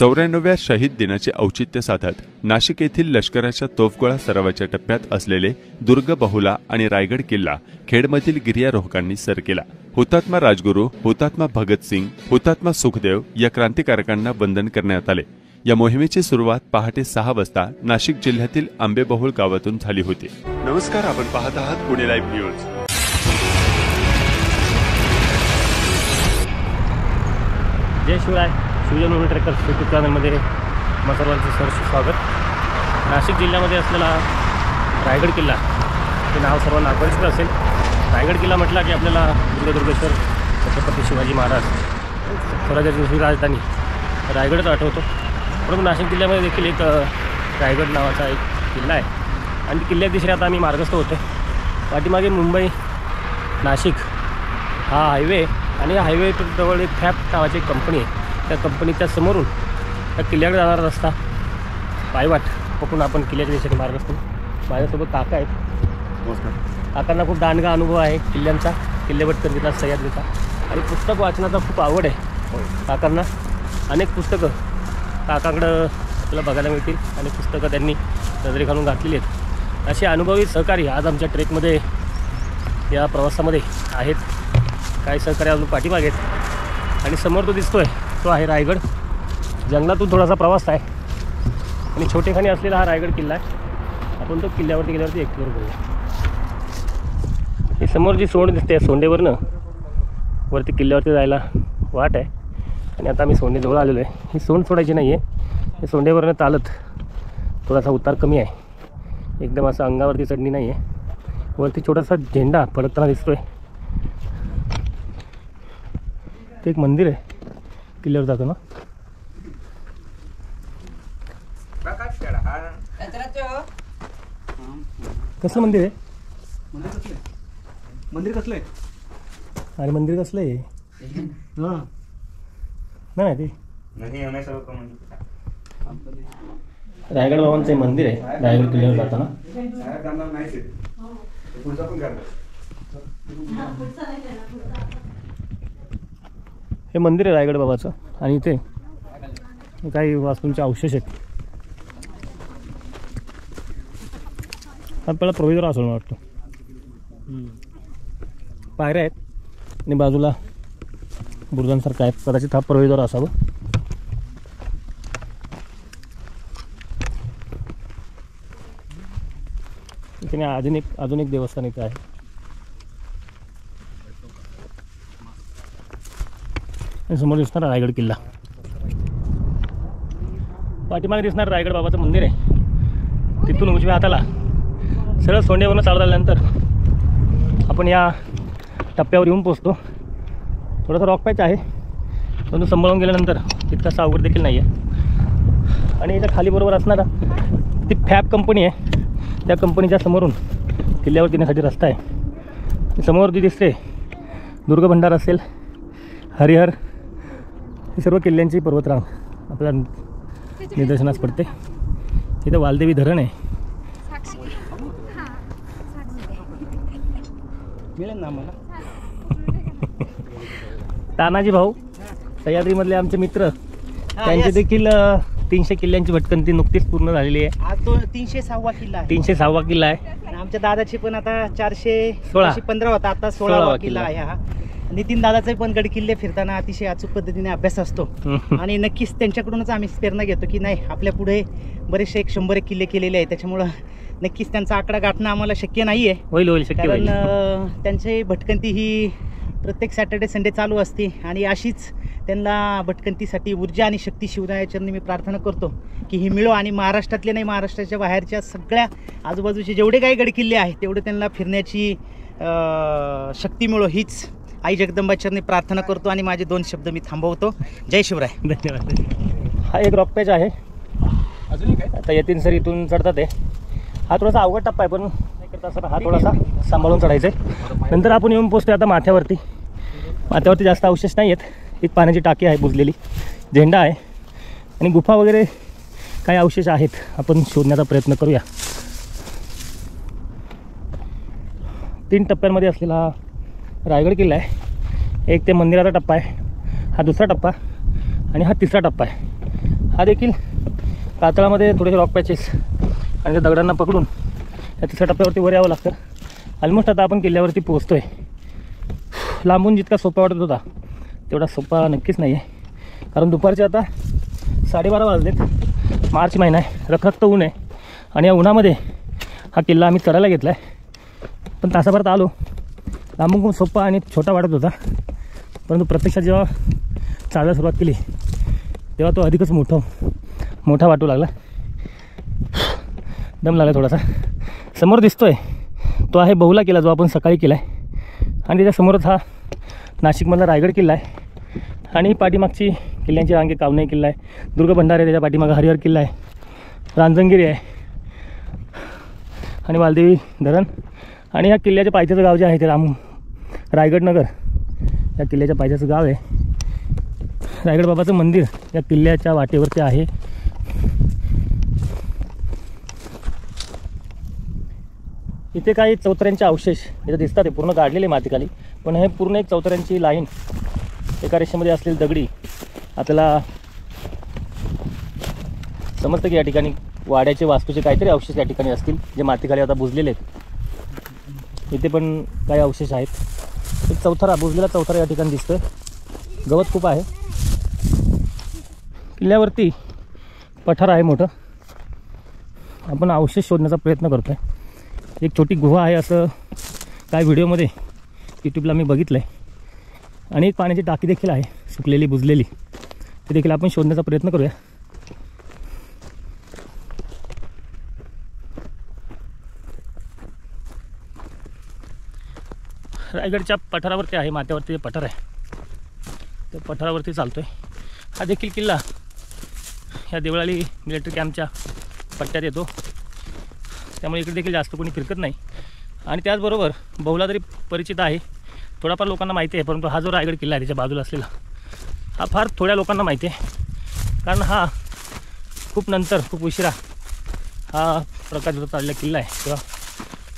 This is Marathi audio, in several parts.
94व्या शहीद दिनाचे औचित्य साधत नाशिक येथील लष्कराच्या तोफगोळा सरावाच्या टप्प्यात असलेले दुर्ग बहुला आणि रायगड किल्ला खेडमधील गिर्यारोहकांनी सर केला। हुतात्मा राजगुरू, हुतात्मा भगतसिंग, हुतात्मा सुखदेव या क्रांतिकारकांना वंदन करण्यात आले। या मोहिमेची सुरुवात पहाटे 6 वाजता नाशिक जिल्ह्यातील आंबेबहुळ गावातून झाली होती। नमस्कार, आपण पाहत आहात पुणे लाईव्ह न्यूज। जय शिवराय। शिवजन्मभूमी ट्रेकर्स यूट्यूब चॅनलमध्ये मग सर्वांचं सहर्ष स्वागत। नाशिक जिल्ह्यामध्ये असलेला रायगड किल्ला हे नाव सर्वांना आकर्षित असेल। रायगड किल्ला म्हटला की आपल्याला दुर्गेश्वर छत्रपती शिवाजी महाराज स्वराज्याची दुसरी राजधानी रायगडच आठवतो। परंतु नाशिक जिल्ह्यामध्ये देखील एक रायगड नावाचा एक किल्ला आहे आणि किल्ल्याच्या दिशेने आता आम्ही मार्गस्थ होतो। पाठीमागे मुंबई नाशिक हा हायवे आणि या हायवे जवळ एक फॅप नावाची एक कंपनी आहे। त्या कंपनीच्या समोरून त्या किल्ल्याकडे जाणारा रस्ता पायवाट पकडून आपण किल्ल्याच्या दिशेने मार्गस्थ। माझ्यासोबत काका आहेत। नमस्कार। काकांना खूप दांडगा अनुभव आहे किल्ल्यांचा, किल्लेवटकरीचा, सह्याद्रीचा आणि पुस्तक वाचनाचा खूप आवड आहे काकांना। अनेक पुस्तकं काकाकडं आपल्याला बघायला मिळतील आणि पुस्तकं त्यांनी नजरेखालून घातलेली आहेत। असे अनुभवी सहकारी आज आमच्या ट्रेकमध्ये या प्रवासामध्ये आहेत। काही सहकारी अजून पाठीमागे आहेत आणि समोर तो दिसतोय तो आहे रायगड। जंगलातून थोडासा प्रवास आहे आणि छोटेखानी असलेला हा रायगड किल्ला आहे। आपण तो किल्ल्यावरती गेल्यावरती एक्सप्लोर करूया। ही समोर जी सोंड दिसते सोंडेवरनं वरती किल्ल्यावरती जायला वाट आहे आणि आता आम्ही सोंडेजवळ आलेलो आहे। ही सोंड सोडायची नाही आहे, हे सोंडेवरनं चालत थोडासा उतार कमी आहे, एकदम असं अंगावरती चढणी नाही आहे। वरती छोटासा झेंडा फडकताना दिसतोय, ते एक मंदिर आहे किल्ल्यावर जातो ना। कसलं मंदिर आहे? मंदिर कसलं आहे? अरे मंदिर कसलं आहे? नाही ते रायगड बाबांचं मंदिर आहे रायगड किल्ल्यावर जाताना। हे मंदिर आहे रायगड बाबाचं आणि इथे काही वास्तूंचे अवशेष आहेत। आपल्याला प्रवेशद्वार असं मला वाटतं, पायऱ्या आहेत आणि बाजूला बुरुजांसारखं आहे, कदाचित हा प्रवेशद्वार असावं। इथे अजून एक देवस्थान इथे आहे। समोर दिसणार रायगड किल्ला, पाठीमागे दिसणार रायगड बाबाचं मंदिर आहे। तिथून उजव्या हाताला सरळ सोंडेवरून चालत आल्यानंतर आपण या टप्प्यावर येऊन पोचतो। थोडासा रॉक पॅच आहे परंतु सांभाळून गेल्यानंतर तितकासा अवघड देखील नाही आहे। आणि इथं खाली बरोबर असणारा ती फॅप कंपनी आहे, त्या कंपनीच्या समोरून किल्ल्यावर येण्यासाठी रस्ता आहे। समोर जी दिसते दुर्ग भंडार असेल, हरिहर, ही सर्व किल्ल्यांची पर्वतरांग आपल्याला निदर्शनास पडते। इथं वालदेवी धरण आहे, मिळेल ना मला। तानाजी भाऊ सह्याद्रीमधले आमचे मित्र, त्यांचे देखील 300 किल्ल्यांची भटकंती नुकतीच पूर्ण झालेली आहे। आज तो 306वा किल्ला आहे। 306वा किल्ला आहे। आमच्या दादाची पण आता 415 होता, आता 16वा किल्ला आहे हा। नितीन दादाचे पण गड किल्ले फिरताना अतिशय अचूक पद्धतीने अभ्यास असतो आणि नक्कीच त्यांच्याकडूनच आम्ही प्रेरणा घेतो की नाही, आपल्या पुढे बरेचसे 100 किल्ले केलेले आहेत, त्याच्यामुळं नक्कीच त्यांचा आकडा गाठणं आम्हाला शक्य नाही आहे। होईल शक्य होईल। कारण त्यांची भटकंती ही प्रत्येक सॅटर्डे संडे चालू असते आणि अशीच त्यांना भटकंतीसाठी ऊर्जा आणि शक्ती शिवरायाचरणी मी प्रार्थना करतो की ही मिळो आणि महाराष्ट्रातले नाही, महाराष्ट्राच्या बाहेरच्या सगळ्या आजूबाजूचे जेवढे काही गडकिल्ले आहेत तेवढे त्यांना फिरण्याची शक्ती मिळो, हीच आई जगदंबाचरणी प्रार्थना करतो आणि माझे 2 शब्द मी थांबवतो। जय शिवराय। धन्यवाद। हा एक रॉक पॅच आहे, आता येतील सर इथून चढतात आहे। हा थोडासा अवघड टप्पा आहे पण नाही करता सर, हा थोडासा सांभाळून चढायचा आहे। नंतर आपण येऊन पोचतो आता माथ्यावरती। माथ्यावरती जास्त अवशेष नाही आहेत, एक पाण्याची टाकी आहे बुजलेली, झेंडा आहे आणि गुफा वगैरे काही अवशेष आहेत, आपण शोधण्याचा प्रयत्न करूया। 3 टप्प्यांमध्ये असलेला हा रायगड किल्ला आहे। एक ते मंदिराचा टप्पा आहे, हा दुसरा टप्पा आणि हा तिसरा टप्पा आहे। हा देखील कातळामध्ये थोडेसे रॉक पॅचेस आणि त्या दगडांना पकडून या तिसऱ्या टप्प्यावरती वर यावं लागतं. ऑलमोस्ट आता आपण किल्ल्यावरती पोहोचतो आहे. लांबून जितका सोपा वाटत होता तेवढा सोपा नक्कीच नाही आहे, कारण दुपारचे आता 12:30 वाजलेत. मार्च महिना आहे, रखरखतं ऊन आहे आणि या उन्हामध्ये हा किल्ला आम्ही चढायला घेतला आहे. पण तासाभरात आलो. लांबून खूप सोपा आणि छोटा वाटत होता, परंतु प्रत्यक्षात जेव्हा चालायला सुरुवात केली तेव्हा तो अधिकच मोठा वाटू लागला. दम लागला थोडासा. समोर दिसतोय तो आहे बहुला किल्ला, जो आपण सकाळी केला आहे. आणि त्याच्यासमोरच हा नाशिकमधला रायगड किल्ला आहे. आणि पाठीमागची किल्ल्यांची रांगे कावनाई किल्ला आहे, दुर्ग भंडार आहे, त्याच्या पाठीमागं हरिहर किल्ला आहे, रांजणगिरी आहे आणि वालदेवी धरण. आणि ह्या किल्ल्याच्या पायथ्याचं गाव जे आहे ते रायगड नगर या किल्ल्याच्या पायथ्याचं गाव आहे. रायगड बाबाचं मंदिर या किल्ल्याच्या वाटेवरती आहे. इथे काही चौथऱ्यांचे अवशेष इथे दिसतात, ते पूर्ण काढलेले मातीखाली. पण हे पूर्ण एक चौथऱ्यांची लाईन एका रेषेमध्ये असलेली दगडी आपल्याला समजतं की या ठिकाणी वाड्याचे वास्तूचे काहीतरी अवशेष या ठिकाणी असतील, जे मातीखाली आता बुजलेले आहेत. इथे पण काही अवशेष आहेत. एक चौथरा, बुजलेला चौथरा या ठिकाणी दिसतोय. गवत खूप आहे. किल्ल्यावरती पठार आहे मोठं. आपण अवशेष शोधण्याचा प्रयत्न करतोय. एक छोटी गुहा आहे असं काय व्हिडिओमध्ये यूट्यूबला मी बघितलं आहे. आणि एक पाण्याची टाकी देखील आहे, सुकलेली बुजलेली. ते देखील आपण शोधण्याचा प्रयत्न करूया. रायगडच्या पठारावरती आहे, माथ्यावरती पठार आहे, त्या पठारावरती चालतोय. हा देखील किल्ला ह्या देवळाली मिलिटरी कॅम्पच्या पट्ट्यात येतो, त्यामुळे इकडे देखील जास्त कोणी फिरकत नाही. आणि त्याचबरोबर बहुला तरी परिचित आहे, थोडाफार लोकांना माहिती आहे. परंतु हा जो रायगड किल्ला आहे त्याच्या बाजूला असलेला हा फार थोड्या लोकांना माहिती आहे, कारण हा खूप नंतर, खूप उशिरा हा प्रकार जो चाललेला किल्ला आहे तेव्हा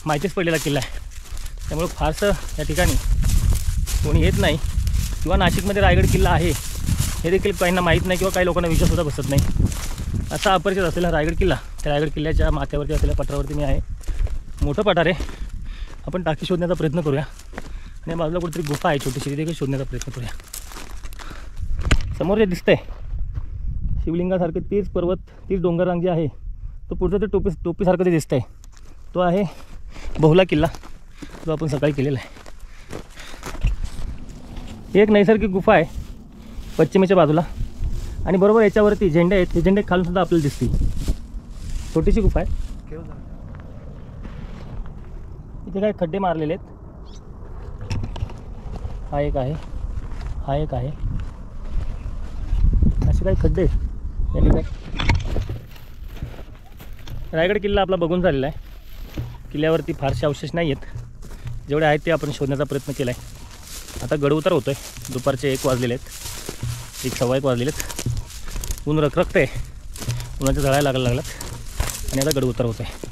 माहितीच पडलेला किल्ला आहे. त्यामुळे फारसं या ठिकाणी कोणी येत नाही, किंवा नाशिकमध्ये रायगड किल्ला आहे हे देखील काहींना माहीत नाही, किंवा काही लोकांना विश्वाससुद्धा बसत नाही. असा अपरिचित असलेला रायगड किल्ला, त्या रायगड किल्ल्याच्या माथ्यावरती असलेल्या पठारावरती मी आहे. मोठं पठार आहे. आपण टाकी शोधण्याचा प्रयत्न करूया. आणि बाजूला कुठेतरी गुफा आहे छोटीशी, ती देखील शोधण्याचा प्रयत्न करूया. समोर जे दिसतंय शिवलिंगासारखे तीच पर्वत, तीच डोंगररांग जी आहे, तो पुढचं ते टोपीसारखं जे दिसतंय तो आहे बहुला किल्ला, जो आपण सकाळी केलेला आहे. एक नैसर्गिक गुफा आहे पश्चिमेच्या बाजूला, आणि बरोबर याच्यावरती झेंडे आहेत. ते झेंडे खालून सुद्धा आपल्याला दिसतील. छोटीशी गुफा आहे. इथे काही खड्डे मारलेले आहेत. हा एक आहे, हा एक आहे, असे काही खड्डे या ठिकाणी. रायगड किल्ला आपला बघून झालेला आहे. किल्ल्यावरती फारसे अवशेष नाही आहेत. जेवढे आहेत ते आपण शोधण्याचा प्रयत्न केला आहे. आता गडउतार होतो आहे. दुपारचे 1 वाजलेले आहेत, 1:15 वाजलेले आहेत. ऊन रखरखतं आहे, उन्हाच्या झळायला लागतात आणि आता गडउतार होतो आहे.